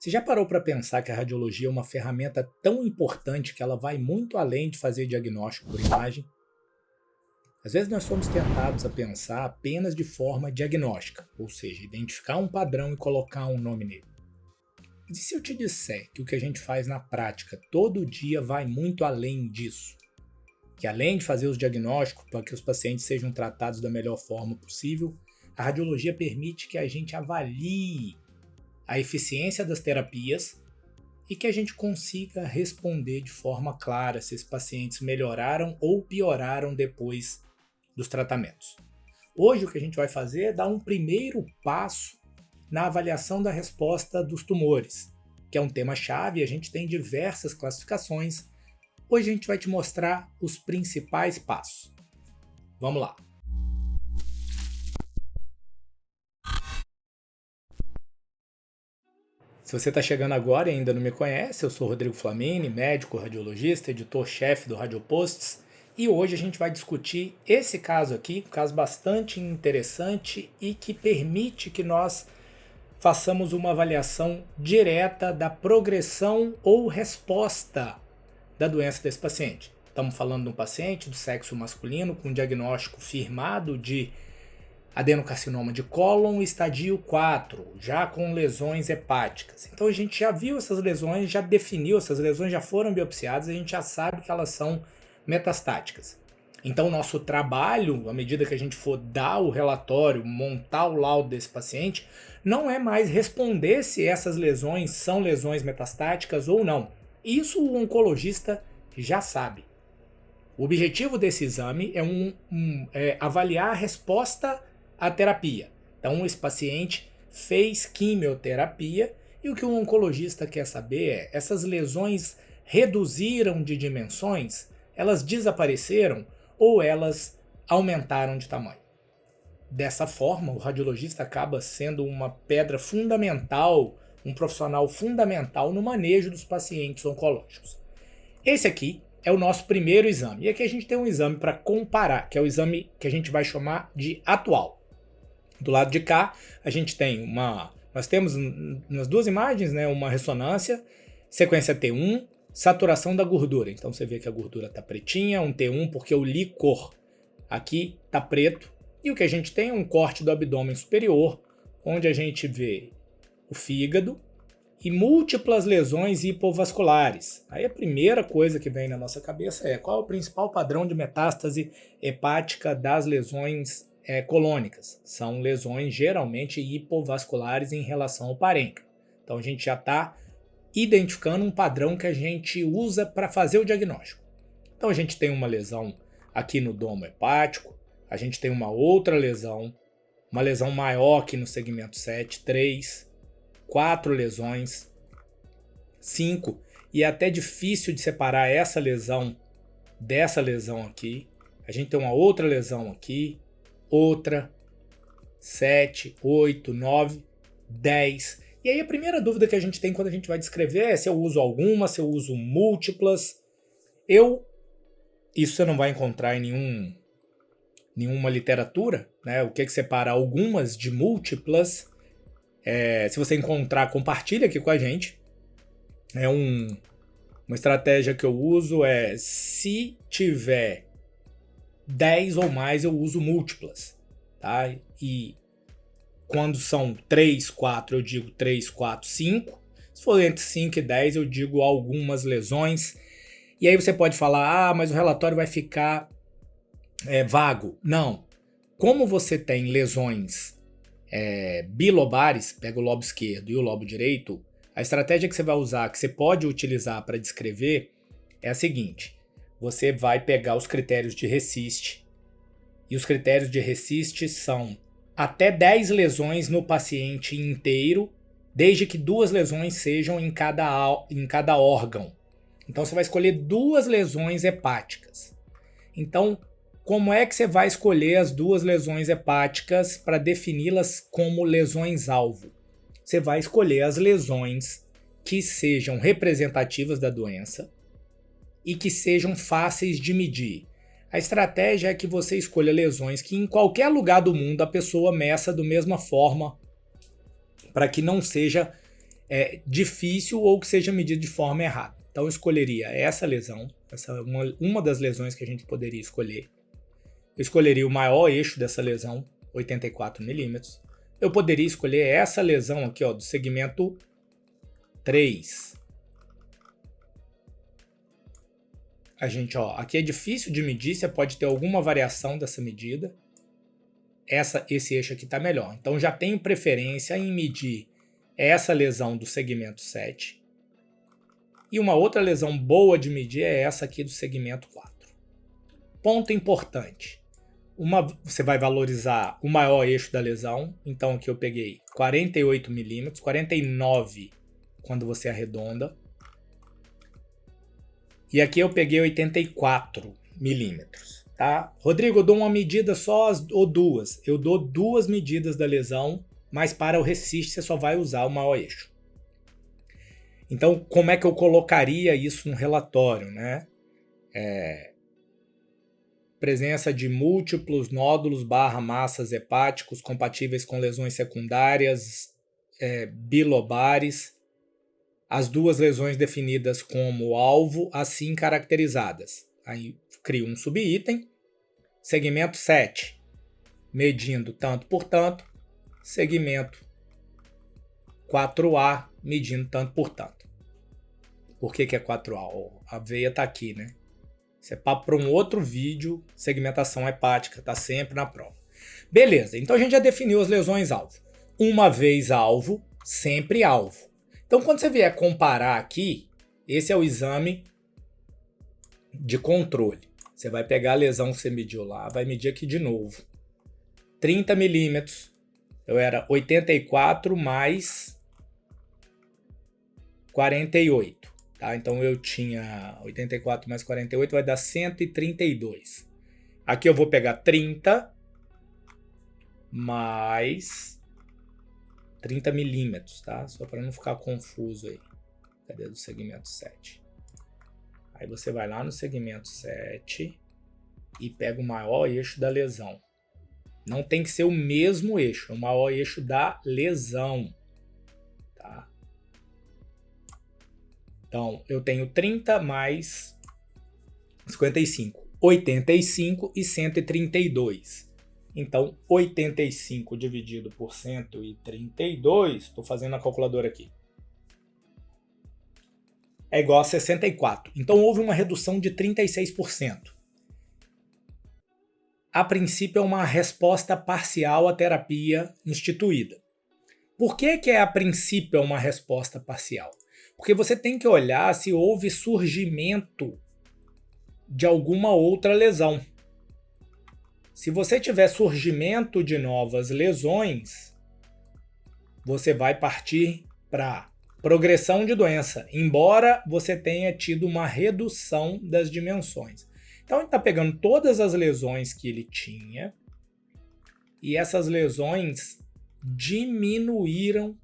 Você já parou para pensar que a radiologia é uma ferramenta tão importante que ela vai muito além de fazer diagnóstico por imagem? Às vezes nós somos tentados a pensar apenas de forma diagnóstica, ou seja, identificar um padrão e colocar um nome nele. Mas e se eu te disser que o que a gente faz na prática todo dia vai muito além disso? Que além de fazer os diagnósticos para que os pacientes sejam tratados da melhor forma possível, a radiologia permite que a gente avalie a eficiência das terapias e que a gente consiga responder de forma clara se esses pacientes melhoraram ou pioraram depois dos tratamentos. Hoje o que a gente vai fazer é dar um primeiro passo na avaliação da resposta dos tumores, que é um tema-chave e a gente tem diversas classificações. Hoje a gente vai te mostrar os principais passos. Vamos lá! Se você está chegando agora e ainda não me conhece, eu sou Rodrigo Flamini, médico radiologista, editor-chefe do Radioposts, e hoje a gente vai discutir esse caso aqui, um caso bastante interessante e que permite que nós façamos uma avaliação direta da progressão ou resposta da doença desse paciente. Estamos falando de um paciente do sexo masculino com diagnóstico firmado de adenocarcinoma de cólon estadio 4, já com lesões hepáticas. Então a gente já viu essas lesões, já definiu, essas lesões já foram biopsiadas, a gente já sabe que elas são metastáticas. Então o nosso trabalho, à medida que a gente for dar o relatório, montar o laudo desse paciente, não é mais responder se essas lesões são lesões metastáticas ou não. Isso o oncologista já sabe. O objetivo desse exame é avaliar a resposta à terapia. Então esse paciente fez quimioterapia e o que o oncologista quer saber é: essas lesões reduziram de dimensões, elas desapareceram ou elas aumentaram de tamanho? Dessa forma, o radiologista acaba sendo uma pedra fundamental, um profissional fundamental no manejo dos pacientes oncológicos. Esse aqui é o nosso primeiro exame. E aqui a gente tem um exame para comparar, que é o exame que a gente vai chamar de atual. Do lado de cá, a gente tem nós temos nas duas imagens, né, uma ressonância, sequência T1, saturação da gordura. Então você vê que a gordura está pretinha, um T1 porque o líquor aqui está preto. E o que a gente tem é um corte do abdômen superior, onde a gente vê o fígado e múltiplas lesões hipovasculares. Aí a primeira coisa que vem na nossa cabeça é: qual é o principal padrão de metástase hepática das lesões colônicas? São lesões geralmente hipovasculares em relação ao parênquima. Então a gente já está identificando um padrão que a gente usa para fazer o diagnóstico. Então a gente tem uma lesão aqui no domo hepático, a gente tem uma outra lesão, uma lesão maior aqui no segmento 7, 3, 4 lesões, 5, e é até difícil de separar essa lesão dessa lesão aqui. A gente tem uma outra lesão aqui, outra, 7, 8, 9, 10. E aí a primeira dúvida que a gente tem quando a gente vai descrever é se eu uso alguma, se eu uso múltiplas. Isso você não vai encontrar em nenhuma literatura, né? O que separa algumas de múltiplas. Se você encontrar, compartilha aqui com a gente. Uma estratégia que eu uso é: se tiver 10 ou mais, eu uso múltiplas, tá? E quando são 3, 4, eu digo 3, 4, 5. Se for entre 5 e 10, eu digo algumas lesões. E aí você pode falar: mas o relatório vai ficar vago. Não. Como você tem lesões bilobares, pega o lobo esquerdo e o lobo direito, a estratégia que você vai usar, que você pode utilizar para descrever, é a seguinte: você vai pegar os critérios de RECIST, e os critérios de RECIST são até 10 lesões no paciente inteiro, desde que 2 lesões sejam em cada órgão. Então você vai escolher 2 lesões hepáticas. Então, como é que você vai escolher as 2 lesões hepáticas para defini-las como lesões-alvo? Você vai escolher as lesões que sejam representativas da doença e que sejam fáceis de medir. A estratégia é que você escolha lesões que em qualquer lugar do mundo a pessoa meça da mesma forma, para que não seja difícil ou que seja medida de forma errada. Então eu escolheria essa lesão, essa é uma das lesões que a gente poderia escolher. Eu escolheria o maior eixo dessa lesão, 84 milímetros. Eu poderia escolher essa lesão aqui, ó, do segmento 3. Aqui é difícil de medir, você pode ter alguma variação dessa medida. Esse eixo aqui está melhor. Então já tenho preferência em medir essa lesão do segmento 7. E uma outra lesão boa de medir é essa aqui do segmento 4. Ponto importante. Você vai valorizar o maior eixo da lesão. Então aqui eu peguei 48 milímetros, 49 quando você arredonda. E aqui eu peguei 84 milímetros. Tá? Rodrigo, eu dou uma medida só ou duas? Eu dou duas medidas da lesão, mas para o resist você só vai usar o maior eixo. Então, como é que eu colocaria isso no relatório, né? Presença de múltiplos nódulos / massas hepáticos compatíveis com lesões secundárias bilobares. As duas lesões definidas como alvo, assim caracterizadas. Aí crio um subitem. Segmento 7, medindo tanto por tanto. Segmento 4A, medindo tanto por tanto. Por que é 4A? A veia está aqui, né? Isso é papo para um outro vídeo. Segmentação hepática, está sempre na prova. Beleza, então a gente já definiu as lesões alvo. Uma vez alvo, sempre alvo. Então quando você vier comparar aqui, esse é o exame de controle. Você vai pegar a lesão que você mediu lá, vai medir aqui de novo. 30 milímetros. Eu era 84 mais 48. Tá? Então eu tinha 84 mais 48, vai dar 132. Aqui eu vou pegar 30 mais 30 milímetros, tá? Só para não ficar confuso aí. Cadê do segmento 7? Aí você vai lá no segmento 7 e pega o maior eixo da lesão. Não tem que ser o mesmo eixo, é o maior eixo da lesão. Tá? Então, eu tenho 30 mais 55. 85 e 132. Então, 85 dividido por 132, estou fazendo a calculadora aqui, é igual a 64. Então houve uma redução de 36%. A princípio é uma resposta parcial à terapia instituída. Por que a princípio é uma resposta parcial? Porque você tem que olhar se houve surgimento de alguma outra lesão. Se você tiver surgimento de novas lesões, você vai partir para progressão de doença, embora você tenha tido uma redução das dimensões. Então, ele está pegando todas as lesões que ele tinha e essas lesões diminuíram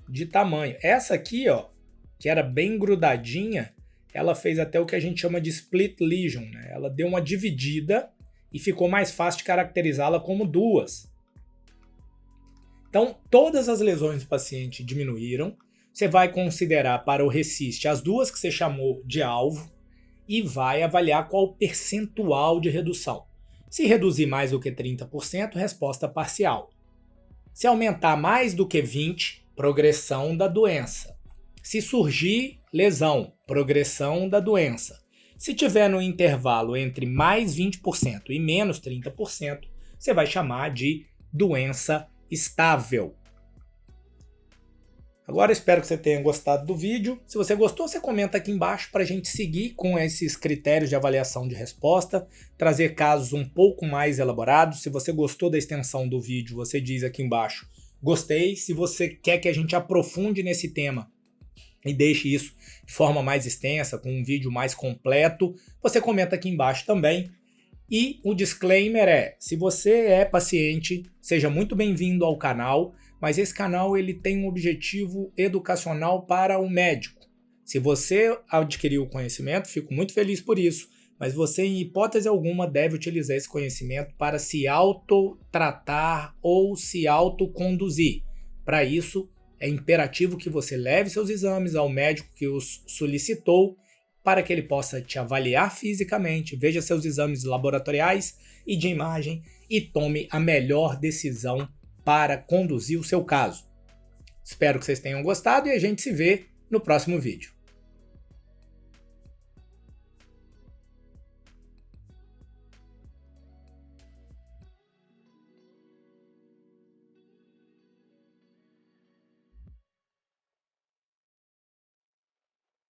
de tamanho. Essa aqui, ó, que era bem grudadinha, ela fez até o que a gente chama de split lesion, né? Ela deu uma dividida e ficou mais fácil de caracterizá-la como duas. Então, todas as lesões do paciente diminuíram. Você vai considerar para o resist as duas que você chamou de alvo e vai avaliar qual o percentual de redução. Se reduzir mais do que 30%, resposta parcial. Se aumentar mais do que 20%, progressão da doença. Se surgir lesão, progressão da doença. Se tiver no intervalo entre mais 20% e menos 30%, você vai chamar de doença estável. Agora espero que você tenha gostado do vídeo. Se você gostou, você comenta aqui embaixo para a gente seguir com esses critérios de avaliação de resposta, trazer casos um pouco mais elaborados. Se você gostou da extensão do vídeo, você diz aqui embaixo, gostei. Se você quer que a gente aprofunde nesse tema e deixe isso de forma mais extensa, com um vídeo mais completo, você comenta aqui embaixo também. E o disclaimer é, se você é paciente, seja muito bem-vindo ao canal, mas esse canal ele tem um objetivo educacional para o médico. Se você adquiriu o conhecimento, fico muito feliz por isso, mas você, em hipótese alguma, deve utilizar esse conhecimento para se autotratar ou se autoconduzir. Para isso, é imperativo que você leve seus exames ao médico que os solicitou para que ele possa te avaliar fisicamente, veja seus exames laboratoriais e de imagem e tome a melhor decisão para conduzir o seu caso. Espero que vocês tenham gostado e a gente se vê no próximo vídeo.